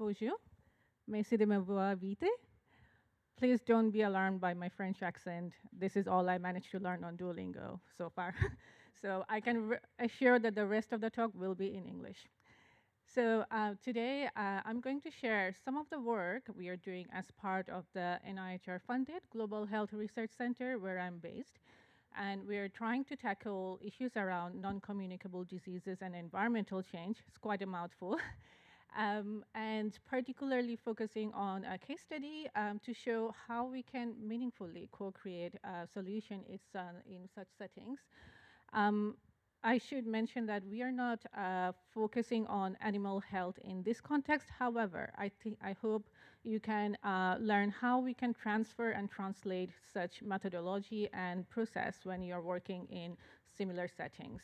Bonjour, merci de m'avoir invité. Please don't be alarmed by my French accent. This is all I managed to learn on Duolingo so far. So I can assure that the rest of the talk will be in English. So today I'm going to share some of the work we are doing as part of the NIHR-funded Global Health Research Center where I'm based. And we are trying to tackle issues around non-communicable diseases and environmental change. It's quite a mouthful. And particularly focusing on a case study to show how we can meaningfully co-create a solution in such settings. I should mention that we are not focusing on animal health in this context. However, I hope you can learn how we can transfer and translate such methodology and process when you're working in similar settings.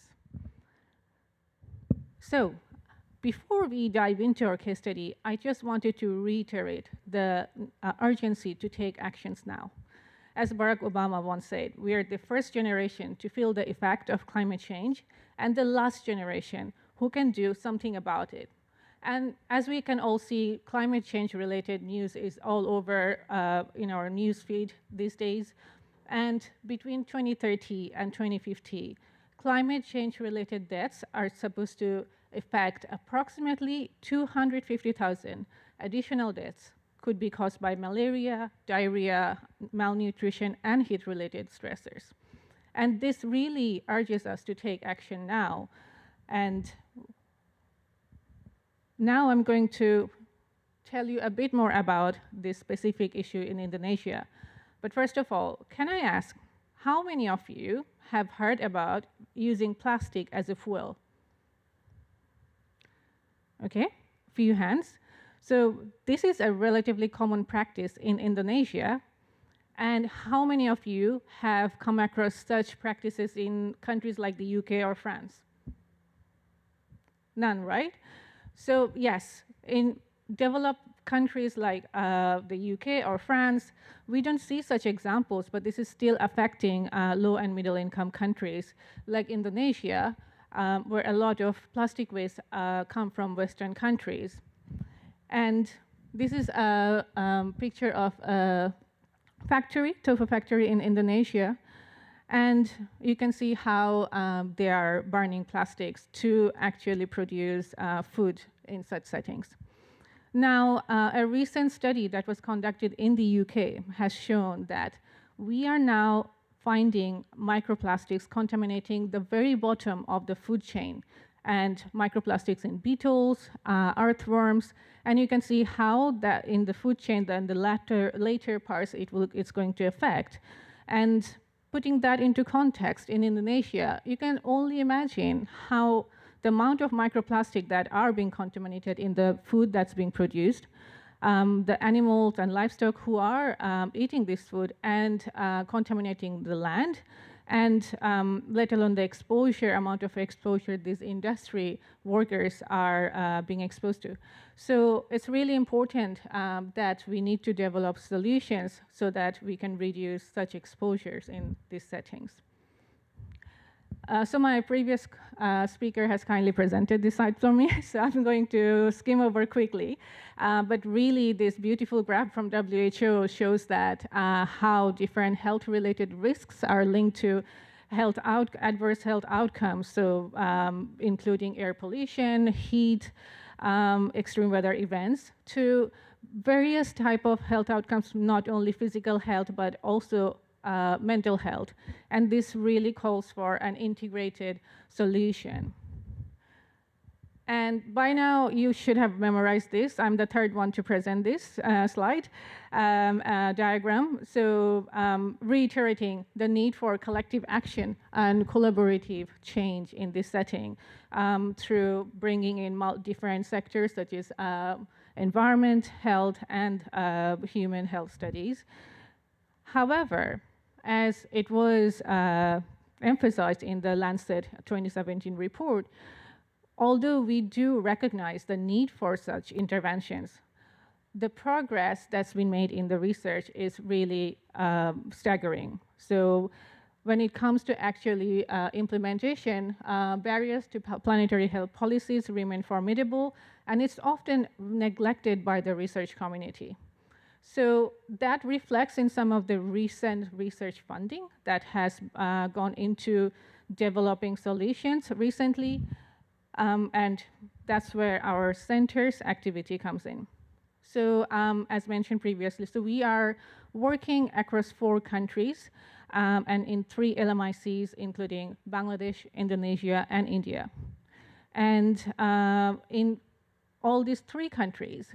So, before we dive into our case study, I just wanted to reiterate the urgency to take actions now. As Barack Obama once said, we are the first generation to feel the effect of climate change and the last generation who can do something about it. And as we can all see, climate change related news is all over in our news feed these days. And between 2030 and 2050, climate change related deaths are supposed to affect approximately 250,000 additional deaths could be caused by malaria, diarrhea, malnutrition, and heat-related stressors. And this really urges us to take action now. And now I'm going to tell you a bit more about this specific issue in Indonesia. But first of all, can I ask, how many of you have heard about using plastic as a fuel? Okay, few hands. So this is a relatively common practice in Indonesia. And how many of you have come across such practices in countries like the UK or France? None, right? So yes, in developed countries like the UK or France, we don't see such examples, but this is still affecting low and middle income countries like Indonesia, where a lot of plastic waste come from Western countries. And this is a picture of a factory, tofu factory in Indonesia. And you can see how they are burning plastics to actually produce food in such settings. Now, a recent study that was conducted in the UK has shown that we are now finding microplastics contaminating the very bottom of the food chain, and microplastics in beetles, earthworms, and you can see how that in the food chain, then the later parts it's going to affect. And putting that into context in Indonesia, you can only imagine how the amount of microplastic that are being contaminated in the food that's being produced, the animals and livestock who are eating this food and contaminating the land, and let alone the exposure, amount of exposure these industry workers are being exposed to. So it's really important that we need to develop solutions so that we can reduce such exposures in these settings. So my previous speaker has kindly presented this slide for me, so I'm going to skim over quickly. But really, this beautiful graph from WHO shows that how different health-related risks are linked to adverse health outcomes, so including air pollution, heat, extreme weather events, to various type of health outcomes, not only physical health, but also mental health. And this really calls for an integrated solution. And by now, you should have memorized this. I'm the third one to present this slide diagram. So reiterating the need for collective action and collaborative change in this setting through bringing in different sectors such as environment, health, and human health studies. However, as it was emphasized in the Lancet 2017 report, although we do recognize the need for such interventions, the progress that's been made in the research is really staggering. So when it comes to actually implementation, barriers to planetary health policies remain formidable, and it's often neglected by the research community. So that reflects in some of the recent research funding that has gone into developing solutions recently, and that's where our center's activity comes in. So as mentioned previously, so we are working across 4 countries and in 3 LMICs, including Bangladesh, Indonesia, and India. And in all these 3 countries,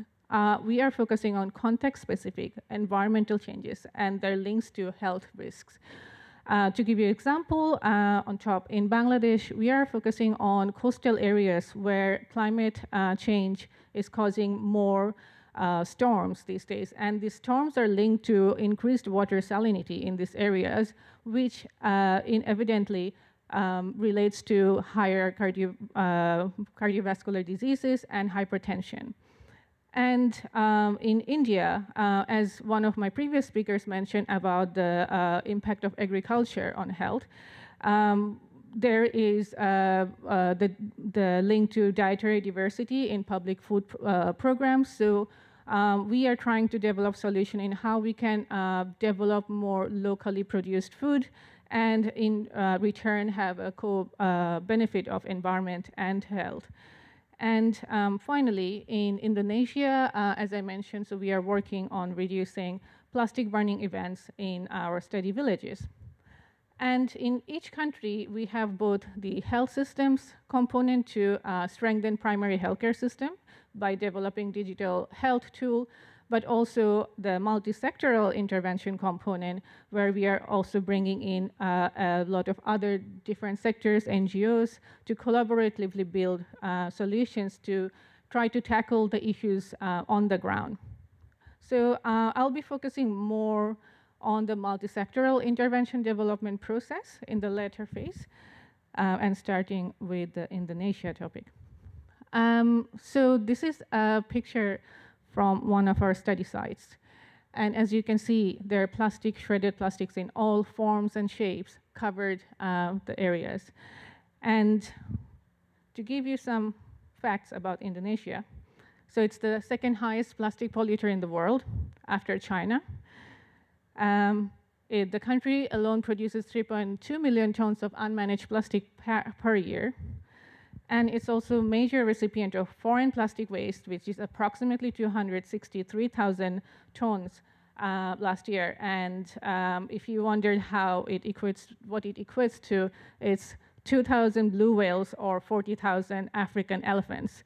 we are focusing on context-specific environmental changes and their links to health risks. To give you an example, on top in Bangladesh, we are focusing on coastal areas where climate change is causing more storms these days. And these storms are linked to increased water salinity in these areas, which evidently relates to higher cardiovascular diseases and hypertension. And in India, as one of my previous speakers mentioned about the impact of agriculture on health, there is the link to dietary diversity in public food programs. So we are trying to develop solution in how we can develop more locally produced food and in return have a benefit of environment and health. And finally, in Indonesia, as I mentioned, so we are working on reducing plastic burning events in our study villages. And in each country, we have both the health systems component to strengthen primary healthcare system by developing digital health tool, but also the multi-sectoral intervention component, where we are also bringing in a lot of other different sectors, NGOs, to collaboratively build solutions to try to tackle the issues on the ground. So I'll be focusing more on the multi-sectoral intervention development process in the later phase, and starting with the Indonesia topic. So this is a picture from one of our study sites. And as you can see, there are shredded plastics in all forms and shapes covered the areas. And to give you some facts about Indonesia, so it's the 2nd highest plastic polluter in the world after China. The country alone produces 3.2 million tons of unmanaged plastic per year. And it's also a major recipient of foreign plastic waste, which is approximately 263,000 tons last year. And if you wondered how what it equates to, it's 2,000 blue whales or 40,000 African elephants.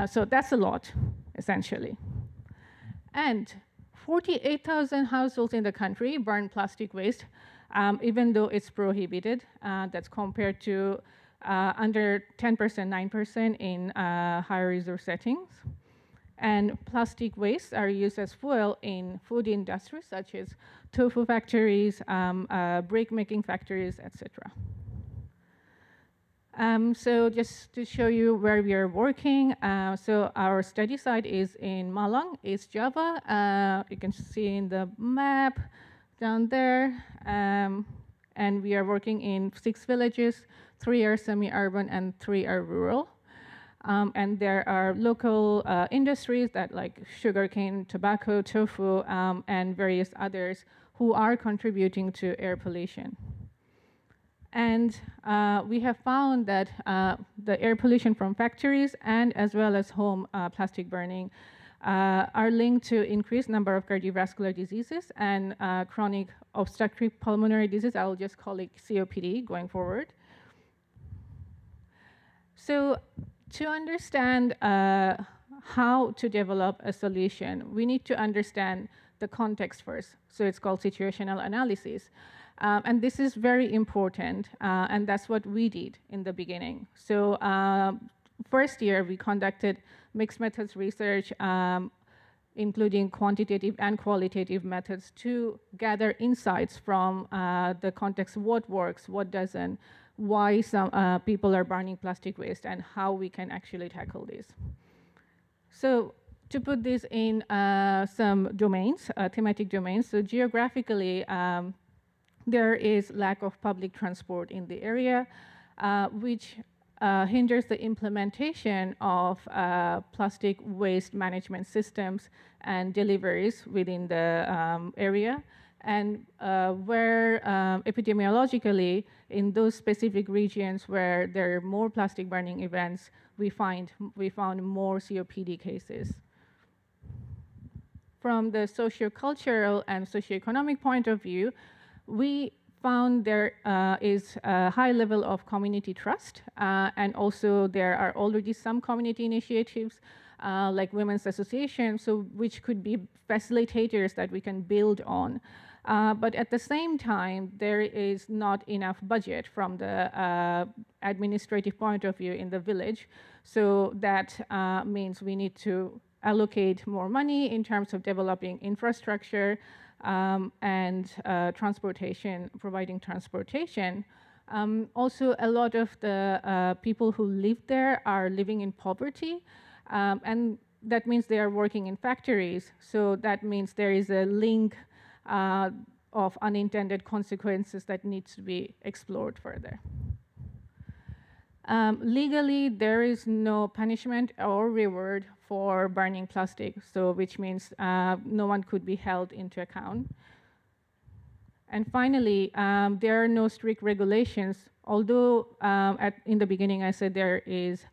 So that's a lot, essentially. And 48,000 households in the country burn plastic waste, even though it's prohibited. That's compared to under 10%, 9% in higher resource settings. And plastic wastes are used as fuel in food industries, such as tofu factories, brick-making factories, etc. So just to show you where we are working, so our study site is in Malang, East Java. You can see in the map down there. And we are working in 6 villages, 3 are semi-urban and 3 are rural. And there are local industries that like sugarcane, tobacco, tofu, and various others who are contributing to air pollution. And we have found that the air pollution from factories and as well as home plastic burning are linked to increased number of cardiovascular diseases and chronic obstructive pulmonary disease. I'll just call it COPD going forward. So to understand how to develop a solution, we need to understand the context first. So it's called situational analysis. And this is very important, and that's what we did in the beginning. So first year, we conducted mixed methods research, including quantitative and qualitative methods to gather insights from the context, what works, what doesn't, why some people are burning plastic waste, and how we can actually tackle this. So to put this in some domains, thematic domains, so geographically, There is lack of public transport in the area, which hinders the implementation of plastic waste management systems and deliveries within the area. And where epidemiologically, in those specific regions where there are more plastic burning events, we found more COPD cases. From the socio-cultural and socio-economic point of view, we found there is a high level of community trust, and also there are already some community initiatives like women's associations, so which could be facilitators that we can build on. But at the same time, there is not enough budget from the administrative point of view in the village, so that means we need to allocate more money in terms of developing infrastructure, and transportation, providing transportation. Also, a lot of the people who live there are living in poverty, and that means they are working in factories. So that means there is a link of unintended consequences that needs to be explored further. Legally, there is no punishment or reward for burning plastic, so which means no one could be held into account. And finally, there are no strict regulations, although in the beginning I said there is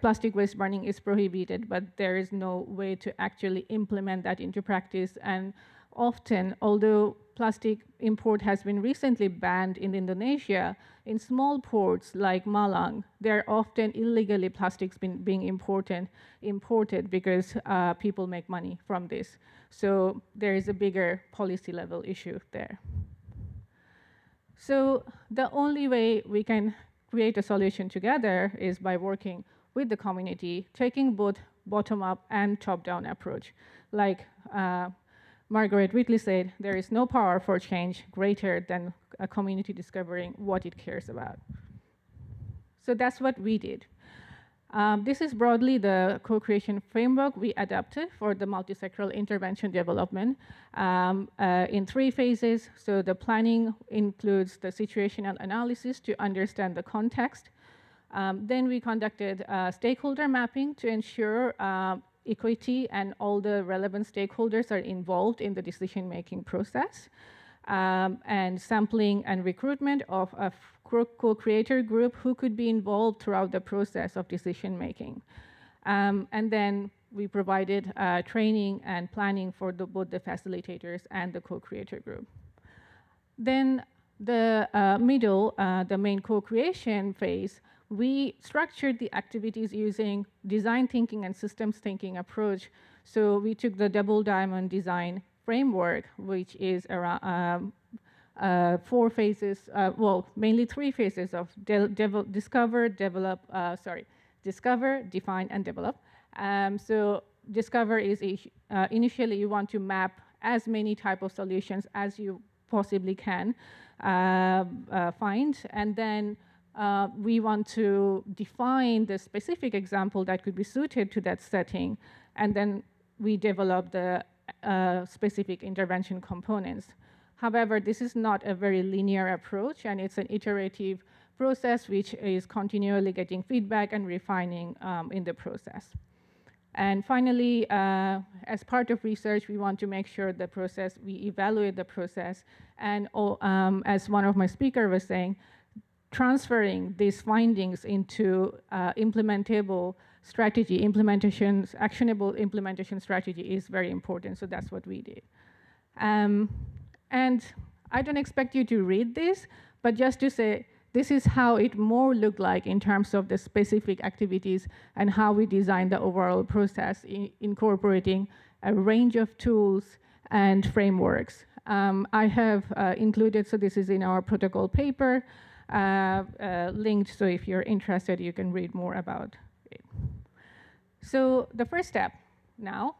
plastic waste burning is prohibited, but there is no way to actually implement that into practice. And often, although plastic import has been recently banned in Indonesia, in small ports like Malang, there are often illegally plastics being imported because people make money from this. So there is a bigger policy level issue there. So the only way we can create a solution together is by working with the community, taking both bottom-up and top-down approach. Like Margaret Whitley said, there is no power for change greater than a community discovering what it cares about. So that's what we did. This is broadly the co-creation framework we adapted for the multi-sectoral intervention development in 3 phases. So the planning includes the situational analysis to understand the context. Then we conducted stakeholder mapping to ensure equity and all the relevant stakeholders are involved in the decision-making process. And sampling and recruitment of a co-creator group who could be involved throughout the process of decision-making. And then we provided training and planning for both the facilitators and the co-creator group. Then the middle, the main co-creation phase, we structured the activities using design thinking and systems thinking approach. So we took the double diamond design framework, which is around 4 phases, well, mainly 3 phases of discover, define, and develop. So discover is initially you want to map as many type of solutions as you possibly can find, and then we want to define the specific example that could be suited to that setting, and then we develop the specific intervention components. However, this is not a very linear approach, and it's an iterative process which is continually getting feedback and refining in the process. And finally, as part of research, we want to make sure we evaluate the process, and as one of my speakers was saying, transferring these findings into implementable strategy, actionable implementation strategy is very important, so that's what we did. And I don't expect you to read this, but just to say, this is how it more looked like in terms of the specific activities and how we designed the overall process, incorporating a range of tools and frameworks. I have included, so this is in our protocol paper, linked, so if you're interested, you can read more about it. So the first step now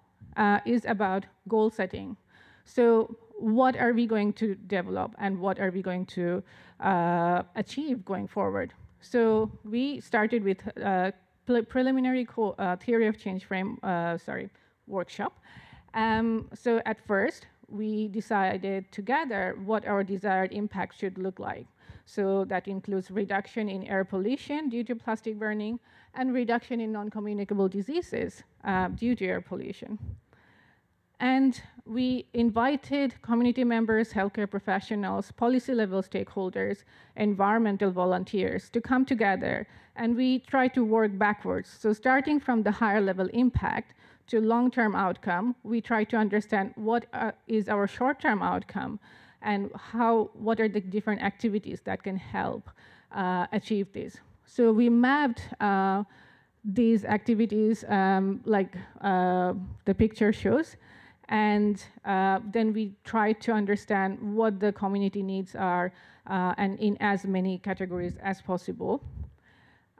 is about goal setting. So what are we going to develop and what are we going to achieve going forward? So we started with a preliminary theory of change workshop. So at first, we decided together what our desired impact should look like. So that includes reduction in air pollution due to plastic burning and reduction in non-communicable diseases due to air pollution. And we invited community members, healthcare professionals, policy level stakeholders, environmental volunteers to come together, and we try to work backwards. So starting from the higher level impact to long-term outcome, we try to understand what is our short-term outcome and what are the different activities that can help achieve this. So we mapped these activities like the picture shows, and then we try to understand what the community needs are and in as many categories as possible.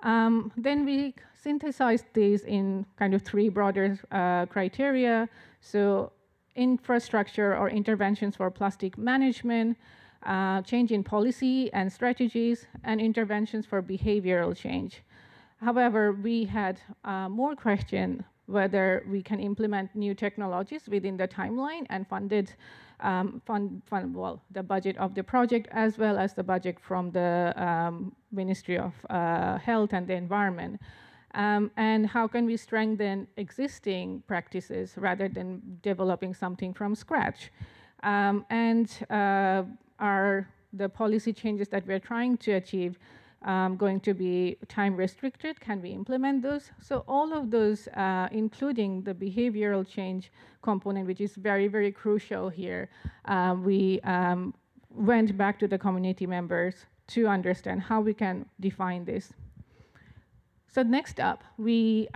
Then we synthesized these in kind of three broader criteria. So infrastructure or interventions for plastic management, change in policy and strategies, and interventions for behavioral change. However, we had more questions whether we can implement new technologies within the timeline and funded the budget of the project as well as the budget from the Ministry of Health and the Environment. And how can we strengthen existing practices rather than developing something from scratch? And are the policy changes that we're trying to achieve going to be time restricted? Can we implement those? So all of those, including the behavioral change component, which is very, very crucial here, we went back to the community members to understand how we can define this. So next up, we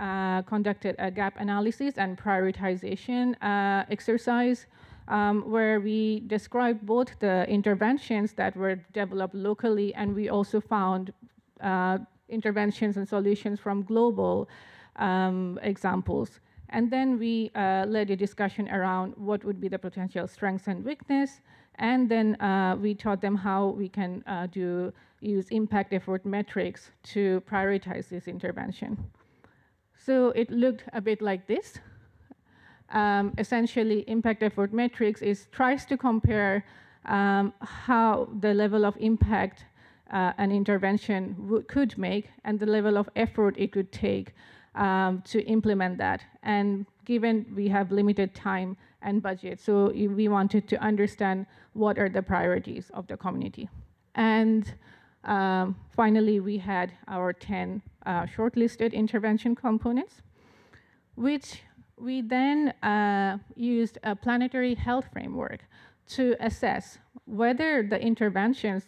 conducted a gap analysis and prioritization exercise where we described both the interventions that were developed locally, and we also found interventions and solutions from global examples. And then we led a discussion around what would be the potential strengths and weakness, and then we taught them how we can use impact effort metrics to prioritize this intervention. So it looked a bit like this. Essentially, impact effort metrics tries to compare how the level of impact an intervention could make and the level of effort it could take to implement that. And given we have limited time and budget, so we wanted to understand what are the priorities of the community. And finally, we had our 10 shortlisted intervention components, which we then used a planetary health framework to assess whether the interventions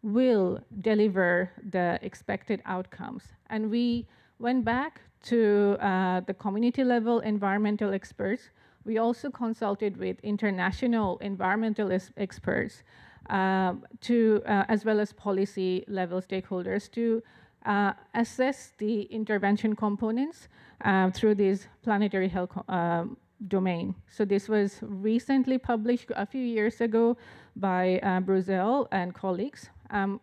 will deliver the expected outcomes. And we went back to the community level environmental experts. We also consulted with international environmental experts as well as policy level stakeholders to assess the intervention components through this planetary health domain. So this was recently published a few years ago by Bruzel and colleagues.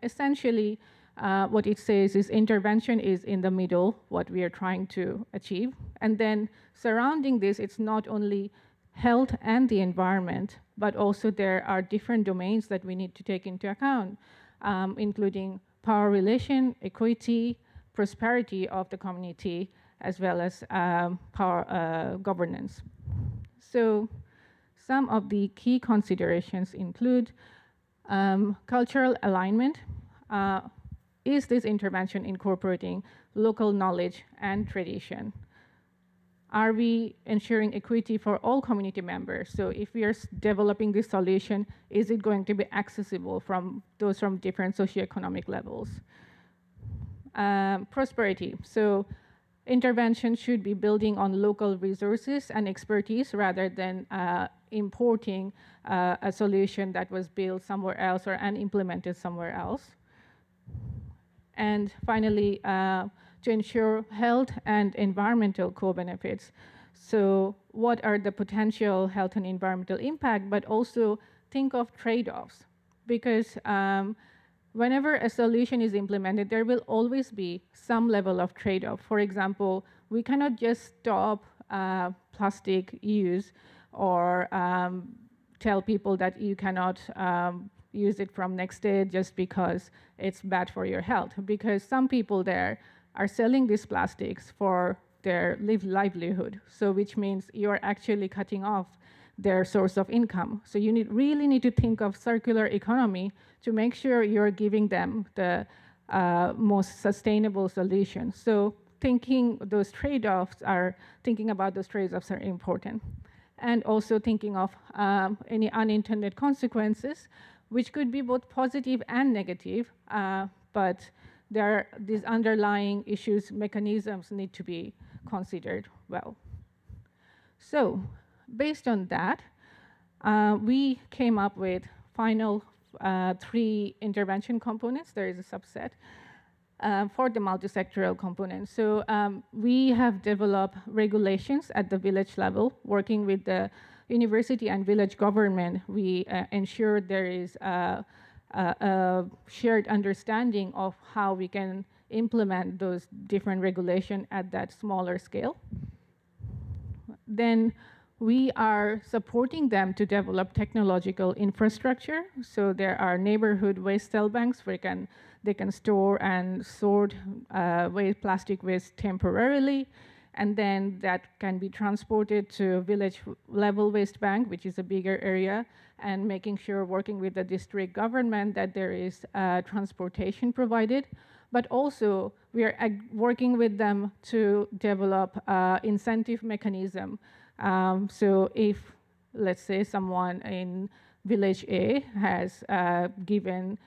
Essentially, what it says is intervention is in the middle, what we are trying to achieve. And then surrounding this, it's not only health and the environment, but also there are different domains that we need to take into account, including power relation, equity, prosperity of the community, as well as power governance. So some of the key considerations include cultural alignment. Is this intervention incorporating local knowledge and tradition? Are we ensuring equity for all community members? So if we are developing this solution, is it going to be accessible from those from different socioeconomic levels? Prosperity. So intervention should be building on local resources and expertise rather than importing a solution that was built somewhere else and implemented somewhere else. And finally, to ensure health and environmental co-benefits. So what are the potential health and environmental impact, but also think of trade-offs, because whenever a solution is implemented, there will always be some level of trade-off. For example, we cannot just stop plastic use or tell people that you cannot use it from next day just because it's bad for your health. Because some people there are selling these plastics for their livelihood. So which means you're actually cutting off their source of income. So you really need to think of circular economy to make sure you're giving them the most sustainable solution. So thinking about those trade-offs are important. And also thinking of any unintended consequences, which could be both positive and negative, but these underlying issues, mechanisms need to be considered well. So based on that, we came up with final 3 intervention components. There is a subset for the multi-sectoral component. So we have developed regulations at the village level, working with the university and village government. We ensure there is a shared understanding of how we can implement those different regulations at that smaller scale. Then we are supporting them to develop technological infrastructure. So there are neighborhood waste cell banks where they can store and sort plastic waste temporarily. And then that can be transported to village level waste bank, which is a bigger area, and making sure, working with the district government, that there is transportation provided. But also we are working with them to develop incentive mechanism. So if, let's say, someone in village A has given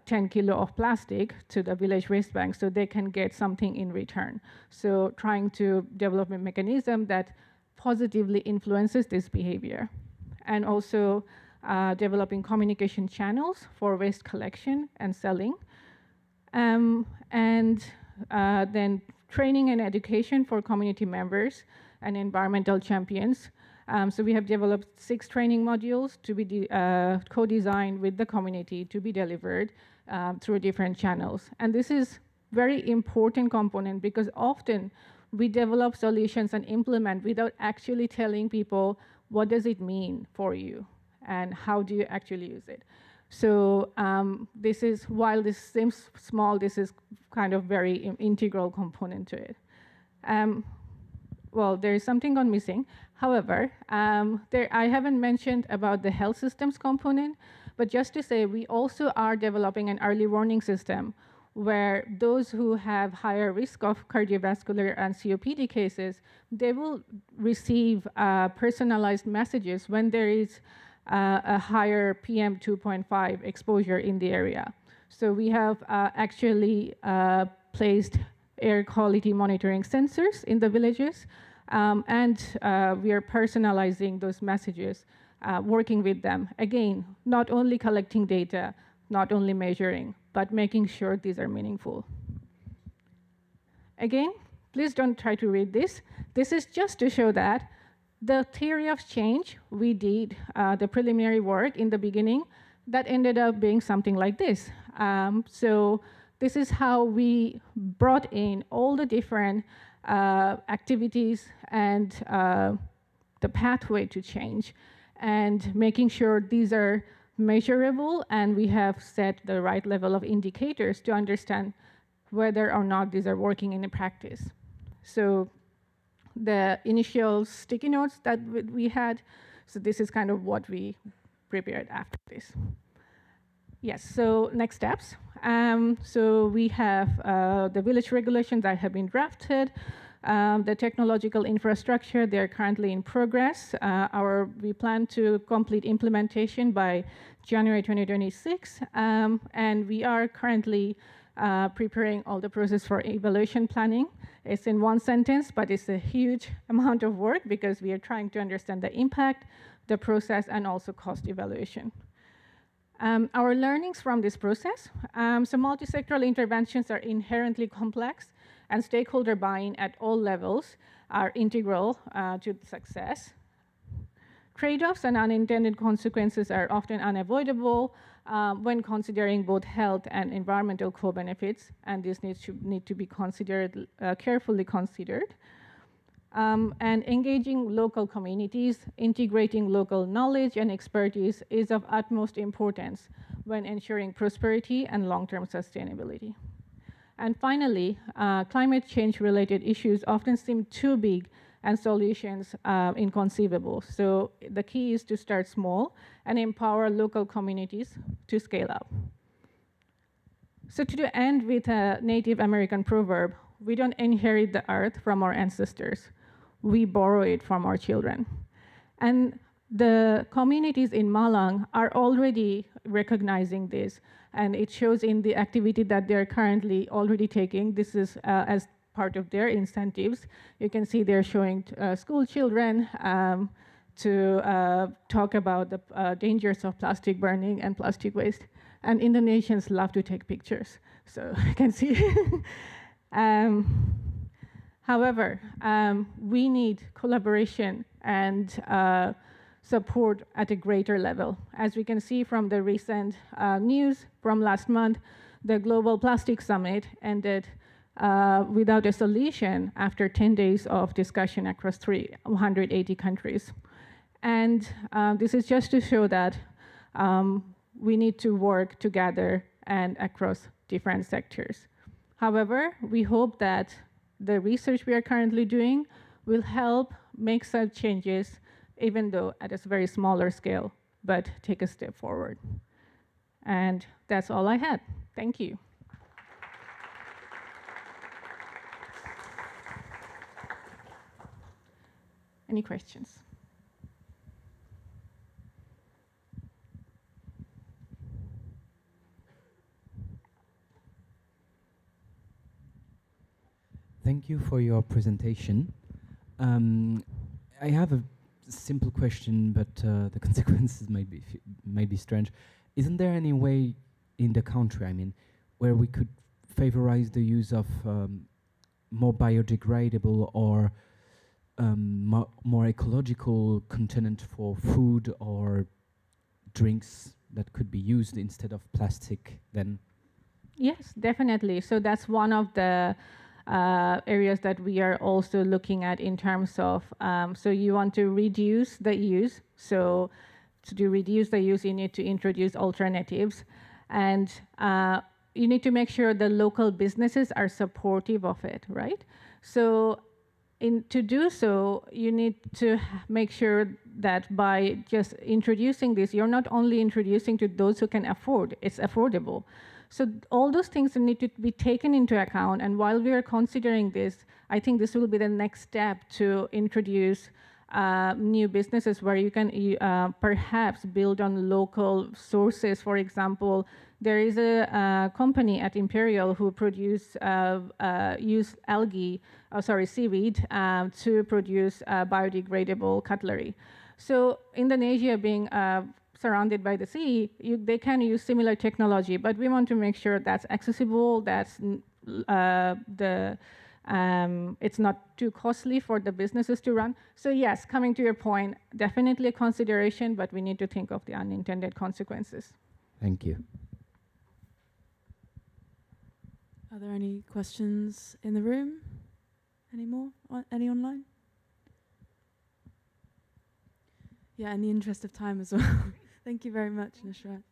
10 kilo of plastic to the village waste bank, so they can get something in return. So trying to develop a mechanism that positively influences this behavior. And also developing communication channels for waste collection and selling. And then training and education for community members and environmental champions. So we have developed 6 training modules to be co-designed with the community to be delivered through different channels. And this is very important component because often we develop solutions and implement without actually telling people what does it mean for you and how do you actually use it. So this is, while this seems small, this is kind of very integral component to it. Well, there is something gone missing. However, I haven't mentioned about the health systems component, but just to say, we also are developing an early warning system where those who have higher risk of cardiovascular and COPD cases, they will receive personalized messages when there is a higher PM 2.5 exposure in the area. So we have actually placed air quality monitoring sensors in the villages, and we are personalizing those messages, working with them. Again, not only collecting data, not only measuring, but making sure these are meaningful. Again, please don't try to read this. This is just to show that the theory of change, we did the preliminary work in the beginning, that ended up being something like this. So this is how we brought in all the different activities and the pathway to change, and making sure these are measurable, and we have set the right level of indicators to understand whether or not these are working in practice. So the initial sticky notes that we had, so this is kind of what we prepared after this. Yes, so next steps. So we have the village regulations that have been drafted, the technological infrastructure, they're currently in progress. We plan to complete implementation by January 2026, and we are currently preparing all the process for evaluation planning. It's in one sentence, but it's a huge amount of work because we are trying to understand the impact, the process, and also cost evaluation. Our learnings from this process, so multi-sectoral interventions are inherently complex, and stakeholder buy-in at all levels are integral to success. Trade-offs and unintended consequences are often unavoidable when considering both health and environmental co-benefits, and this need to be considered, carefully considered. And engaging local communities, integrating local knowledge and expertise is of utmost importance when ensuring prosperity and long-term sustainability. And finally, climate change-related issues often seem too big and solutions inconceivable. So the key is to start small and empower local communities to scale up. So to end with a Native American proverb, we don't inherit the earth from our ancestors. We borrow it from our children. And the communities in Malang are already recognizing this, and it shows in the activity that they're currently already taking. This is as part of their incentives. You can see they're showing school children to talk about the dangers of plastic burning and plastic waste. And Indonesians love to take pictures, so you can see. However, we need collaboration and support at a greater level. As we can see from the recent news from last month, the Global Plastic Summit ended without a solution after 10 days of discussion across 380 countries. And this is just to show that we need to work together and across different sectors. However, we hope that the research we are currently doing will help make such changes, even though at a very smaller scale, but take a step forward. And that's all I had. Thank you. Any questions? Thank you for your presentation. I have a simple question, but the consequences might be strange. Isn't there any way in the country, I mean, where we could favorize the use of more biodegradable or more ecological content for food or drinks that could be used instead of plastic then? Yes, definitely. So that's one of the areas that we are also looking at in terms of, so you want to reduce the use. So to reduce the use, you need to introduce alternatives. And you need to make sure the local businesses are supportive of it, right? So to do so, you need to make sure that by just introducing this, you're not only introducing to those who can afford, it's affordable. So all those things need to be taken into account. And while we are considering this, I think this will be the next step to introduce new businesses where you can perhaps build on local sources. For example, there is a company at Imperial who use seaweed to produce biodegradable cutlery. So Indonesia being surrounded by the sea, they can use similar technology, but we want to make sure that's accessible, that's it's not too costly for the businesses to run. So yes, coming to your point, definitely a consideration, but we need to think of the unintended consequences. Thank you. Are there any questions in the room? Any more? Any online? Yeah, in the interest of time as well. Thank you very much, Nushrat.